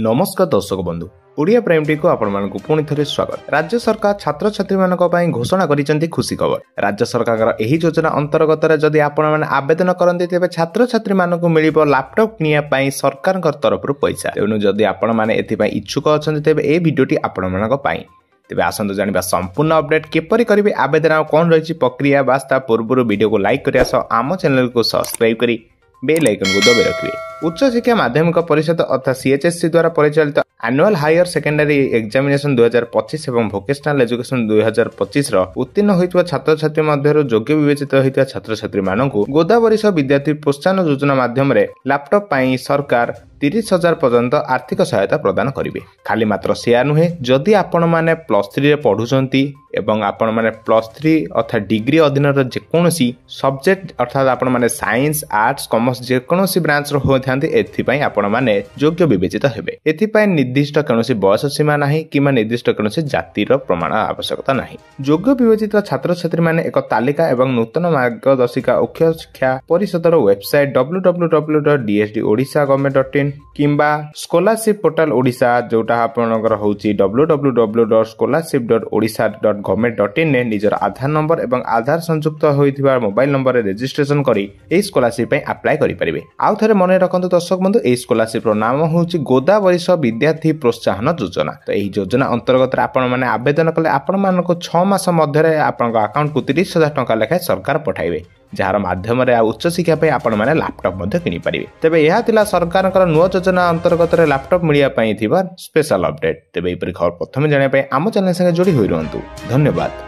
नमस्कार दर्शक बंधु ओडिया प्राइम टी को आपण मानकु पुणी थरे स्वागत। राज्य सरकार छात्र छात्री मानक पई घोषणा करिसेंती खुशी खबर। राज्य सरकार एही योजना अंतर्गत रे जदि आपण माने आवेदन करंती तेबे छात्र छात्री मानकु मिलिबो लैपटॉप किनिया पई सरकार तरफ पैसा। तेनु जदि आपण माने एथि पई इच्छुक अछंती तेबे ए वीडियोटी आपण मानक पई। तेबे आसंतो जानिबा संपूर्ण अपडेट केपरि करिवे आवेदन कोन रहिछि प्रक्रिया वास्ता पूर्व वीडियो को लाइक करिया सो आम चैनल को सब्सक्राइब करी बेल आइकन को दबाइ रखिए। उच्च शिक्षा माध्यमिक परिषद अर्थात सीएचएससी द्वारा परिचालित एनुअल हायर सेकेंडरी एग्जामिनेशन 2025 एवं वोकेशनल एजुकेशन 2025 रो उत्तीर्ण होइतवा छात्र छात्री मध्यरो योग्य विवेचित होइतवा छात्र छात्री मानकु गोदावरीश विद्यार्थी प्रोत्साहन योजना माध्यम रे लैपटॉप पई सरकार 30,000 पर्यंत आर्थिक सहायता प्रदान करिवे। खाली मात्र सेया नुहे, जदि आपण माने +3 रे पढुचंती एवं आपण माने +3 अर्थात डिग्री अधीन रो जेकोनोसी सब्जेक्ट अर्थात आपण माने साइंस आर्ट्स कॉमर्स जेकोनोसी ब्रांच रो होथांती एथि पई आपण माने योग्य विवेचित हेबे। एथि पई निर्दिष्ट कोनोसी बयस सीमा नाही किमा निर्दिष्ट कोनोसी जाति रो प्रमाण आवश्यकता नाही। योग्य विवेचित छात्र छात्री माने एक तालिका एवं नूतन मार्गदर्शिका उच्च शिक्षा परिषद रो वेबसाइट www.dsdodisha.gov.in किंबा स्कॉलरशिप पोर्टल ओडिशा जोटा आपनकर होची www.scholarship.odisha.government.in ने निजर आधार नंबर एवं आधार संयुक्त होइथिबा मोबाइल नंबर रे रजिस्ट्रेशन करी ए स्कॉलरशिप पे अप्लाई करि परिबे। आउ थरे मने रखंतु दर्शक बंधु ए स्कॉलरशिप रो नाम होची गोदावरीश विद्यार्थी प्रोत्साहन योजना। तो एही योजना अंतर्गत आपण माने आवेदन कले आपण मानको 6 मास मध्ये रे आपनक अकाउंट को 30,000 टका लेखा सरकार पठाइबे, जार माध्यम रे उच्च शिक्षा पे आपण माने लैपटॉप मध्ये किनि परिबे। तबे यहा तिला सरकारकर नुवा योजना अंतर्गत रे लैपटॉप मिलिया पई थिबा स्पेशल अपडेट। तबे एपरि खबर प्रथम जाने पे आम चैनल संगे जोड़ी होई रहंतु। धन्यवाद।